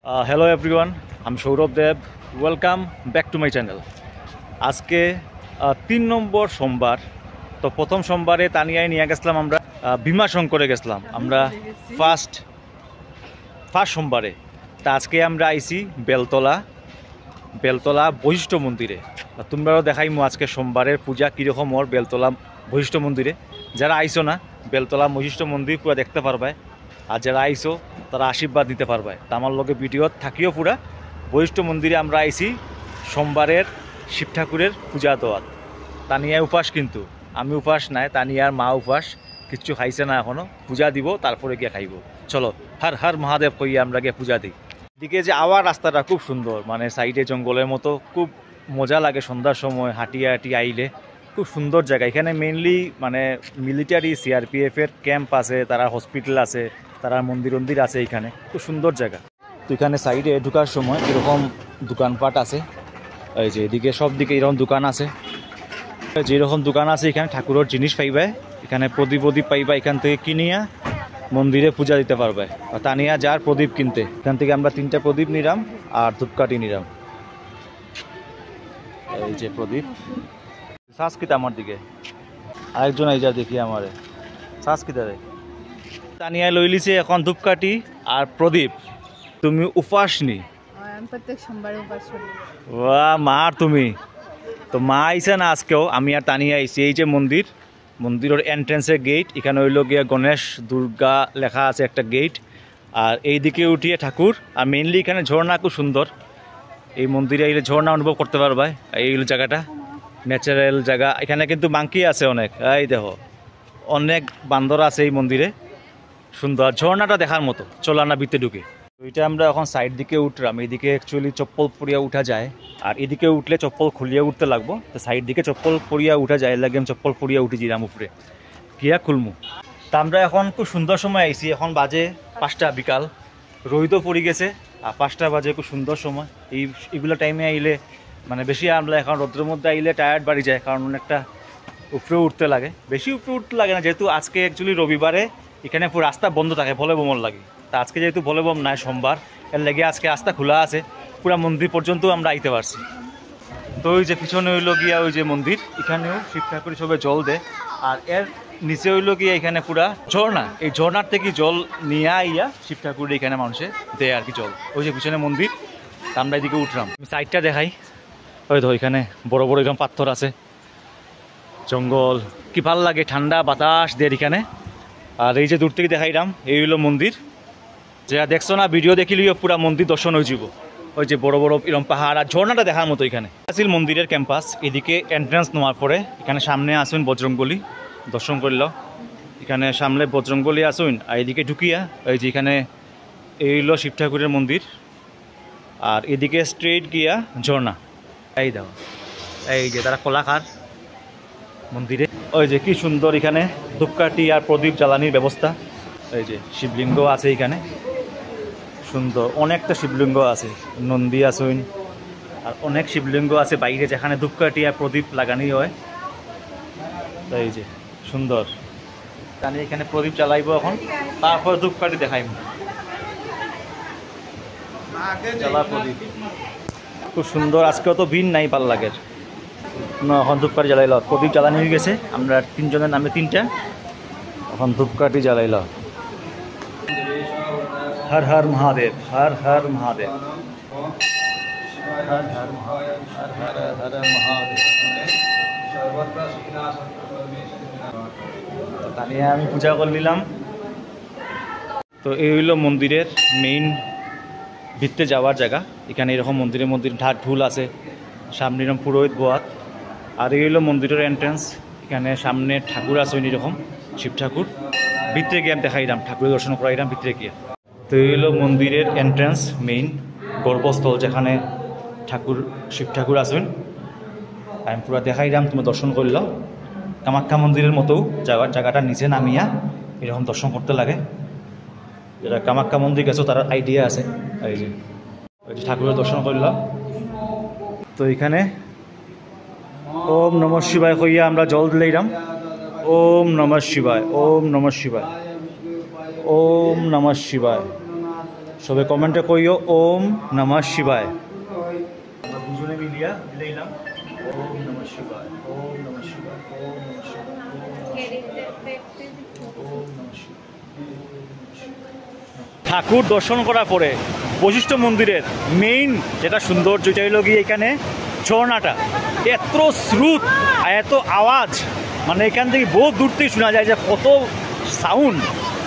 Hello everyone, আমি Sourav Dev. Welcome back to my channel. আজকে 3 নম্বর সোমবার। তো প্রথম সোমবারে তানিয়ায় নিয়ে গেছিলাম আমরা ভীমাশঙ্করে গেছিলাম আমরা ফার্স্ট সোমবারে। তা আজকে আমরা আইছি বেলতলা বৈশিষ্ট্য মন্দিরে। তোমরাও দেখাইমু আজকে সোমবারের পূজা কীরকম ওর বেলতলা বৈশিষ্ট্য মন্দিরে। যারা আইসো না, বেলতলা বৈশিষ্ট্য মন্দির পুরো দেখতে পারবে, আর যারা আইসো তারা আশীর্বাদ দিতে পারবে। তা আমার লগে ভিডিও থাকিও পুরা বৈশিষ্ট্য মন্দিরে আমরা আইছি সোমবারের শিব ঠাকুরের পূজা দেওয়ার। তানিয়া উপাস, কিন্তু আমি উপাস নাই, তানিয়ার মা উপাস, কিচ্ছু খাইছে না এখনও। পূজা দিব তারপরে গিয়ে খাইব। চলো হর হর মহাদেব কইয়া আমরা গিয়ে পূজা দিই। এদিকে যে আওয়ার রাস্তাটা খুব সুন্দর, মানে সাইডে জঙ্গলের মতো, খুব মজা লাগে সন্ধ্যার সময় হাঁটিয়ে আইলে। খুব সুন্দর জায়গা। এখানে মেইনলি মানে মিলিটারি সিআরপিএফের ক্যাম্প আছে, তারা হসপিটাল আছে, তারা মন্দির আছে। এখানে খুব সুন্দর জায়গা। তো এখানে সাইডে ঢুকার সময় এরকম দোকানপাট আছে, এই যে এদিকে সব দিকে এরকম দোকান আছে। যেরকম দোকান আছে এখানে ঠাকুরের জিনিস পাইবে, এখানে প্রদীপ পাইবা, এখান থেকে কিনিয়া মন্দিরে পূজা দিতে পারবে। তানিয়া যার প্রদীপ কিনতে, এখান থেকে আমরা 3টা প্রদীপ নিলাম আর ধূপকাঠি নিলাম। এই যে প্রদীপ সংস্কৃত আমার দিকে, আরেকজন এই যা দেখি আমারে সংস্কৃতারে। তানিয়া লই লিছে এখন ধূপকাঠি আর প্রদীপ। তুমি উপাস নি? প্রত্যেক সোমবারে উপাস করি। ওয়া মার তুমি তো মা আইছে না আজকেও, আমি আর তানিয়া আইছি। এই যে মন্দিরের এন্ট্রেন্সের গেট, এখানে হইল গিয়া গণেশ দুর্গা লেখা আছে একটা গেট, আর এই দিকে উঠিয়ে ঠাকুর। আর মেইনলি এখানে ঝর্ণা খুব সুন্দর। এই মন্দিরে এলে ঝর্ণা অনুভব করতে পারবা। এই জায়গাটা ন্যাচারাল জায়গা। এখানে কিন্তু মাংকি আছে অনেক, এই দেখো অনেক বান্দর আছে এই মন্দিরে। সুন্দর ঝর্ণাটা দেখার মতো। চলো না ভিতরে ঢুকে। ওইটা আমরা এখন সাইড দিকে উঠলাম। এইদিকে অ্যাকচুয়ালি চপ্পল পরিয়া উঠা যায়, আর এদিকে উঠলে চপ্পল খুলিয়া উঠতে লাগবো। তো সাইড দিকে চপ্পল পরিয়া উঠা যায়, লাগে আমি চপ্পল পরিয়া উঠেছিলাম উপরে গিয়া খুলমু। তা আমরা এখন খুব সুন্দর সময় আইছি। এখন বাজে 5টা বিকাল, রোদও পড়ে গেছে, আর 5টা বাজে খুব সুন্দর সময়। এইগুলো টাইমে আইলে মানে বেশি আমরা এখন রোদ্রের মধ্যে আইলে টায়ার্ড বাড়ি যায়, কারণ অনেকটা উপরে উঠতে লাগে। বেশি উপরে উঠতে লাগে না, যেহেতু আজকে অ্যাকচুয়ালি রবিবারে এখানে পুরো রাস্তা বন্ধ থাকে, ভলে বমন লাগে। তা আজকে যেহেতু ভলে বম নাই, সোমবার, এর লেগে আজকে রাস্তা খোলা আছে, পুরা মন্দির পর্যন্ত আমরা আইতে পারছি। তো ওই যে পিছনে হইল গিয়া ওই যে মন্দির, এখানেও শিব ঠাকুর সবাই জল দেয়। আর এর নিচে হইল গিয়া এখানে পুরা ঝর্ণা, এই ঝর্ণার থেকে জল নিয়ে আইয়া শিব ঠাকুর এখানে মানুষে দেয় আর কি জল। ওই যে পিছনে মন্দির, আমরা এদিকে উঠলাম। সাইডটা দেখাই, ওই তো এখানে বড় বড় এরকম পাথর আছে, জঙ্গল, কি ভাল লাগে, ঠান্ডা বাতাস দেয় এখানে। আর এই যে দূর থেকে দেখাইলাম, এই হইল মন্দির। যারা দেখছো না ভিডিও দেখিলেও পুরা মন্দির দর্শন হয়ে যাব। ওই যে বড় বড় এরকম পাহাড় আর ঝর্ণাটা দেখার মতো। এখানে আসিল মন্দিরের ক্যাম্পাস। এদিকে এন্ট্রান্স নেওয়ার পরে এখানে সামনে আসুন বজরংবলী, দর্শন করল। এখানে সামনে বজরংবলী আসুন, আর এদিকে ঢুকিয়া এই যে এখানে এই হইল শিব ঠাকুরের মন্দির। আর এদিকে স্ট্রেট গিয়া ঝর্ণা। এই দাও, এই যে তারা কলাখার মন্দিরে। ওই যে কি সুন্দর এখানে ধূপকাঠি আর প্রদীপ জ্বালানির ব্যবস্থা। এই যে শিবলিঙ্গ আছে এখানে, সুন্দর অনেকটা শিবলিঙ্গ আছে, নন্দী আসুন, আর অনেক শিবলিঙ্গ আছে বাইরে, যেখানে ধূপকাঠি আর প্রদীপ লাগানি হয়। এই যে সুন্দর, আমি এখানে প্রদীপ জ্বালাইব এখন, তারপর ধূপকাঠি দেখাইব। জ্বালা প্রদীপ খুব সুন্দর। আজকেও তো ভিড় নাই, ভাল লাগে না। এখন ধূপকাঠি জ্বালাইল, প্রদীপ জ্বালানি হয়ে গেছে। আমরা 3 জনের নামে 3টা, এখন ধূপকাঠি জ্বালাইল। হর হর মহাদেব, হর হর মহাদেব, হর হর মহাদেব, হর হর হর মহাদেব। তানিয়া আমি পূজা করে নিলাম। তো এই হইল মন্দিরের মেইন ভিতরে যাওয়ার জায়গা। এখানে এরকম মন্দির ঢাক ঢুল আছে, সামনে এরকম পুরোহিত বোয়াত। আর এই হইল মন্দিরের এন্ট্রেন্স। এখানে সামনে ঠাকুর আছে এরকম শিব ঠাকুর। ভিতরে গিয়ে আমি দেখাইলাম, ঠাকুরের দর্শন করাইলাম ভিতরে গিয়ে। তো এই হলো মন্দিরের এন্ট্রেন্স, মেইন গর্ভস্থল, যেখানে ঠাকুর শিব ঠাকুর আসুন। আমি পুরো দেখাইলাম, তুমি দর্শন করল। কামাখ্যা মন্দিরের মতো জায়গাটা নিচে নামিয়া এরকম দর্শন করতে লাগে। যারা কামাখ্যা মন্দির গেছো তার আইডিয়া আছে। এই যে ঠাকুরের দর্শন করল। তো এখানে ওম নমঃ শিবায় কইয়া আমরা জল দিলাম। ওম নমঃ শিবায়, ওম নমঃ শিবায়, ওম নমঃ শিবায়। সবে কমেন্টে কইও ওম নমঃ শিবায়। আমরা দুজনে মিলিয়া দিলাম ওম নমঃ শিবায়, ওম নমঃ শিবায়, ওম নমঃ শিবায়, ওম নমঃ শিবায়। ঠাকুর দর্শন করার পরে বশিষ্ঠ মন্দিরের মেইন যেটা সৌন্দর্য এটাই হলো গিয়ে এখানে ঝর্ণাটা, এত স্রোত আর এত আওয়াজ, মানে এখান থেকে বহু দূর থেকে শোনা যায় যে কত সাউন্ড।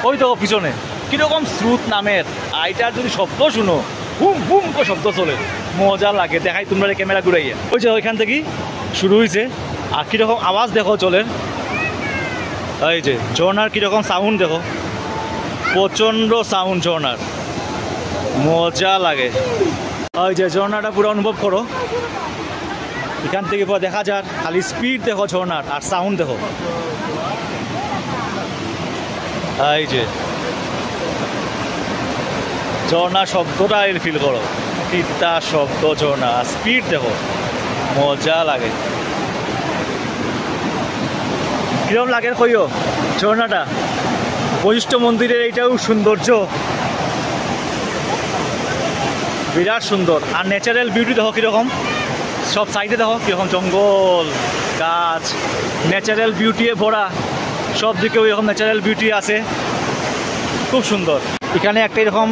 ওই তো পিছনে কীরকম স্রোত নামের, আর এটার যদি শব্দ শুনো হুম হুম করে শব্দ চলে, মজা লাগে। দেখাই তোমরা ক্যামেরা ঘুরাইয়া, ওই যে ওইখান থেকেই শুরু হয়েছে। আর কীরকম আওয়াজ দেখো জলের, এই যে ঝর্ণার কীরকম সাউন্ড দেখো, প্রচণ্ড সাউন্ড ঝর্ণার, মজা লাগে। ওই যে ঝর্ণাটা পুরো অনুভব করো, এখান থেকে পুরো দেখা যায় খালি স্পিড দেখো ঝর্ণার আর সাউন্ড দেখো। এই যে ঝর্ণার শব্দটা এর ফিল করো, তিনটা শব্দ ঝর্ণা, স্পিড দেখো, মজা লাগে। কিরম লাগে কইও ঝর্ণাটা? বশিষ্ঠ মন্দিরের এইটাও সৌন্দর্য, বিরাট সুন্দর। আর ন্যাচারাল বিউটি দেখো কীরকম, সব সাইডে দেখো কীরকম জঙ্গল গাছ, ন্যাচারাল বিউটি ভরা, সব দিকেও এরকম ন্যাচারাল বিউটি আছে, খুব সুন্দর। এখানে একটা এরকম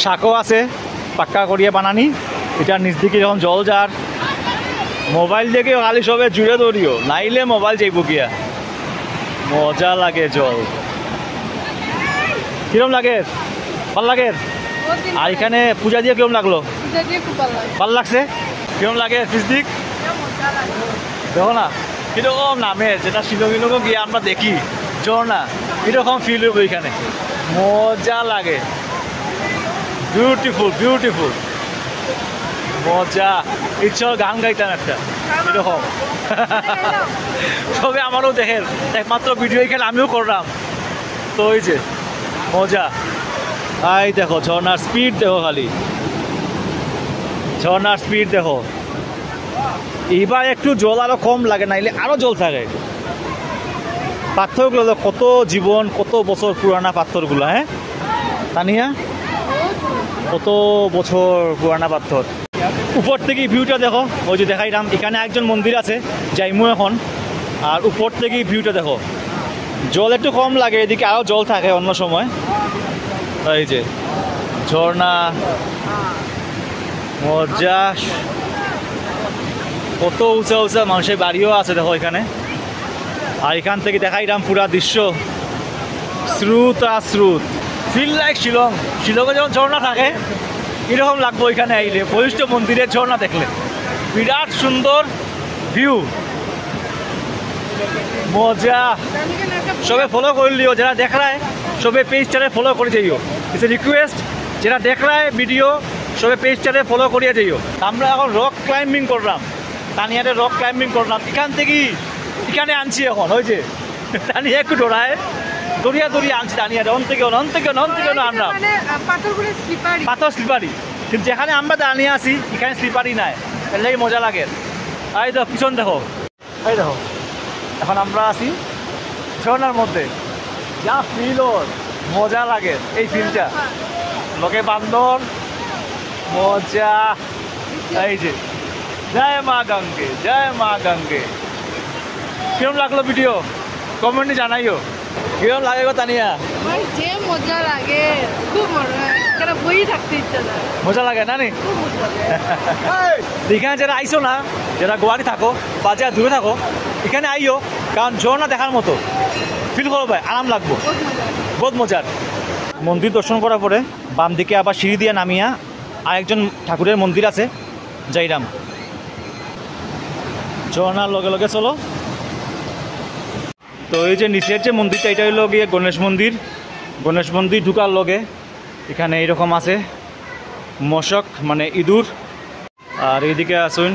শাকও আছে পাক্কা করিয়া বানানি, এটার নিচ দিকে এরকম জল যার, মোবাইল দেখে খালি সবে জুড়ে ধরিও, নাইলে মোবাইল যাইব গিয়া, মজা লাগে জল। কিরম লাগে? ভাল লাগে। আর এখানে পূজা দিয়ে কিরম লাগলো? ভাল লাগছে। কিরম লাগে ফিজদিক? দেখো না কিরকম নামের, যেটা শিলং গিয়ে আমরা দেখি ঝর্ণা, কিরকম ফিল হইব এখানে, মজা লাগে। বিউটিফুল বিউটিফুল, মজা। ইচ্ছা গান গাইতাম একটা এরকম। সবে আমারও দেখেন, একমাত্র ভিডিও এখানে আমিও করলাম, তো ওই যে মজা। এই দেখো ঝর্ণার স্পিড দেখো, খালি ঝর্ণার স্পিড দেখো। এইবার একটু জল আরো কম লাগে, নাইলে আরো জল থাকে। পাথরগুলো কত জীবন, কত বছর পুরানা পাথরগুলো, হ্যাঁ তানিয়া, কত বছর পুরানা পাথর। উপর থেকে ভিউটা দেখো, ওই যে দেখাইলাম এখানে একজন মন্দির আছে যাইমু এখন, আর উপর থেকে ভিউটা দেখো। জল একটু কম লাগে, এদিকে আরও জল থাকে অন্য সময়। এই যে ঝর্ণা, মজা। কত উঁচা উঁচা মানুষের বাড়িও আছে দেখো এখানে। আর এখান থেকে দেখাইলাম পুরা দৃশ্য, স্রোত আর স্রোত, ফিল লাইক শিলং। শিলংয়ে যখন ঝর্ণা থাকে এরকম লাগবো এখানে আইলে, বশিষ্ঠ মন্দিরের ঝর্ণা দেখলে। বিরাট সুন্দর ভিউ, মজা। সবে ফলো করলিও, যারা দেখ রায় সবে পেজটারে ফলো করে যাইও, ইটস এ রিকোয়েস্ট। যারা দেখ রায় ভিডিও সবে পেজটারে ফলো করিয়া যাইও। আমরা এখন রক ক্লাইম্বিং করলাম, তানিয়াতে রক ক্লাইম্বিং করলাম, এখান থেকেই এখানে আনছি এখন। ওই যে তানিয়া একটু ডরায়, দরিয়া দরিয়া আনছি তানিয়াতে, অন থেকে আনলাম। পাথর স্লিপারি, কিন্তু যেখানে আমরা দাঁড়িয়ে আছি এখানে স্লিপারি নাই, এর লাগে মজা লাগে। এই দেখো পিছন দেখো, এই দেখো এখন আমরা আছি ঝর্ণার মধ্যে, যা ফিল ওর, মজা লাগে এই ফিলটা, লোকে বান্দর, মজা। এই যে জয় মা গঙ্গে, জয় মা গঙ্গে। কিরম লাগলো ভিডিও কমেন্টে জানাইও, কিরম লাগে গো তানিয়া? যে মজা লাগে, খুব মজা, বই থাকতে ইচ্ছা যায়, মজা লাগে না নি? এখানে যারা আইসো না, যারা গোয়াতে থাকো বা যারা দূরে থাকো, এখানে আইও, কারণ ঝর্ণা দেখার মতো, ফিল করো ভাই, আরাম লাগবো, বহুত মজার। মন্দির দর্শন করার পরে বাম দিকে আবার সিঁড়ি দিয়ে নামিয়া আরেকজন ঠাকুরের মন্দির আছে, যাইরাম। ঝর্ণার লগে লগে চলো। তো এই যে নিচের যে মন্দিরটা, এটা হইল গিয়ে গণেশ মন্দির। গণেশ মন্দির ঢুকার লগে এখানে এইরকম আছে মশক, মানে ইঁদুর। আর এইদিকে আসুন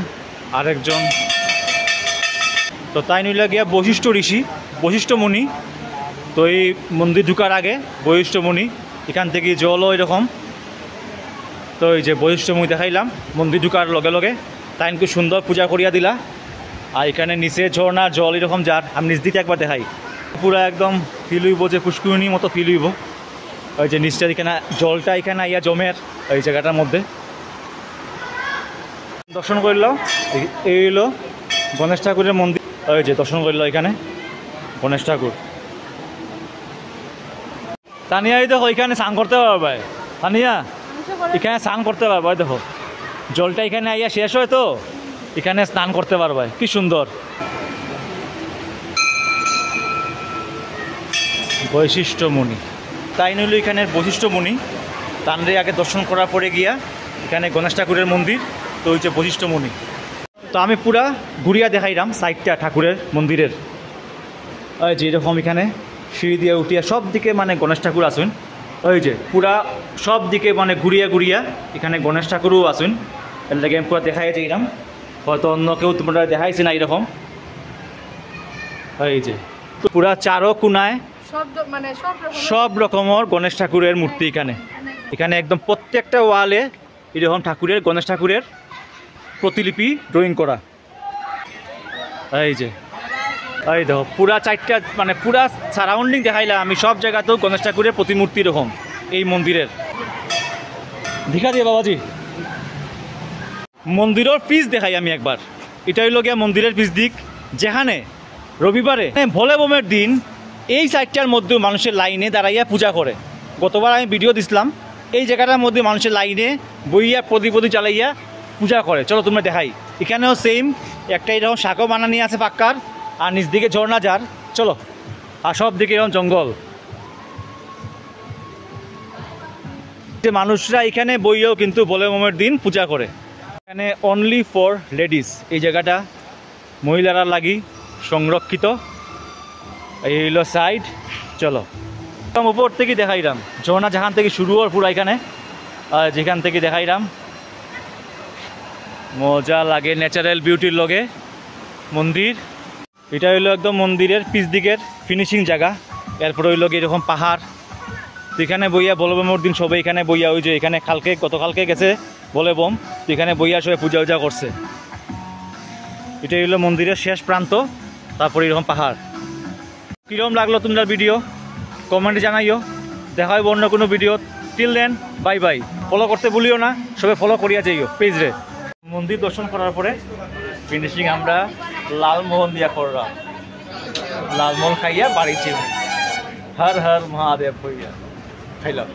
আরেকজন, তো তাই নইলে গিয়া বশিষ্ঠ ঋষি, বশিষ্ঠ মুনি। তো এই মন্দির ঢুকার আগে বশিষ্ঠ মুনি, এখান থেকে জলও এরকম। তো এই যে বশিষ্ঠ মুনি দেখাইলাম মন্দির ঢুকার লগে লগে, তাই খুব সুন্দর পূজা করিয়া দিলা। আর এখানে নিচে ঝর্ণার জল এরকম যার, আমি নিচ দিকে একবার দেখাই, পুরো একদম ফিল হইব যে পুষ্করিণীর মতো ফিল হইব। ওই যে নিচটা এখানে জলটা এখানে আইয়া জমের এই জায়গাটার মধ্যে দর্শন করল। এই হলো গণেশ ঠাকুরের মন্দির। ওই যে দর্শন করল এখানে গণেশ ঠাকুর। তানিয়া এই দেখো এখানে স্নান করতে পারবে। তানিয়া এখানে স্নান করতে পারবে। দেখো জলটা এখানে আইয়া শেষ হয় তো এখানে স্নান করতে পারবে। কি সুন্দর বৈশিষ্ট্যমণি। তাই নইল এখানের বৈশিষ্ট্যমণি। তানরে আগে দর্শন করার পরে গিয়া এখানে গণেশ ঠাকুরের মন্দির তো হচ্ছে বৈশিষ্ট্যমণি। তো আমি পুরা ঘুরিয়া দেখাইলাম সাইডটা ঠাকুরের মন্দিরের। ওই যে এরকম এখানে সিঁড়ি দিয়ে উঠিয়া সব দিকে মানে গণেশ ঠাকুর আসুন। ওই যে পুরা সব দিকে মানে ঘুরিয়া ঘুরিয়া এখানে গণেশ ঠাকুরও আসুন। এর লাগে আমি পুরা দেখাই যাইলাম, হয়তো অন্য কেউ তোমরা দেখাইছে না এরকম। এই যে পুরা চারো কোনায় সব রকমের গণেশ ঠাকুরের মূর্তি এখানে। এখানে একদম প্রত্যেকটা ওয়ালে এরকম ঠাকুরের গণেশ ঠাকুরের প্রতিলিপি ড্রয়িং করা। এই যে এই দেখো পুরা চারটা মানে পুরা সারাউন্ডিং দেখাইলাম আমি। সব জায়গাতেও গণেশ ঠাকুরের প্রতিমূর্তি এরকম এই মন্দিরের। দেখা দিয়ে বাবাজি মন্দিরের পিস দেখাই আমি একবার। এটা হইল গিয়া মন্দিরের পিস দিক, যেখানে রবিবারে ভোলে বোমের দিন এই সাইডটার মধ্যে মানুষের লাইনে দাঁড়াইয়া পূজা করে। গতবার আমি ভিডিও দিছিলাম এই জায়গাটার মধ্যে মানুষের লাইনে বইয়া প্রদীপ জ্বালাইয়া পূজা করে। চলো তোমরা দেখাই। এখানেও সেম একটা এরকম শাঁখও বানানি আছে পাক্কার, আর নিচ দিকে ঝর্ণা যার। চলো, আর সব দিকে এরকম জঙ্গল। যে মানুষরা এখানে বইয়েও কিন্তু ভোলে বোমের দিন পূজা করে। এখানে অনলি ফর লেডিস এই জায়গাটা, মহিলারা লাগি সংরক্ষিত। এই হইল সাইড। চলো উপর থেকে দেখাইলাম ঝর্ণা যেখান থেকে শুরু হওয়ার পুরো এখানে, যেখান থেকে দেখাইলাম মজা লাগে। ন্যাচারাল বিউটির লগে মন্দির। এটা হইলো একদম মন্দিরের পিছ দিকের ফিনিশিং জায়গা। এরপরে হইল এরকম পাহাড়। তো এখানে বইয়া বলবমের দিন সবাই এখানে বইয়া, ওই যে এখানে গতকালকে গেছে বলবম, তো এখানে বইয়া সবাই পূজা উজা করছে। এটাই হইলো মন্দিরের শেষ প্রান্ত, তারপরে এরকম পাহাড়। কীরকম লাগলো তোমরা ভিডিও কমেন্টে জানাইও। দেখা হয় অন্য কোনো video. Till then bye bye. Follow করতে ভুলিও না, সবাই ফলো করিয়া যাইও পেজরে। মন্দির দর্শন করার পরে ফিনিশিং আমরা লালমোহন দিয়া করলাম। লালমোহন খাইয়া বাড়িছি। হর হর মহাদেব হইয়া খাইলাম।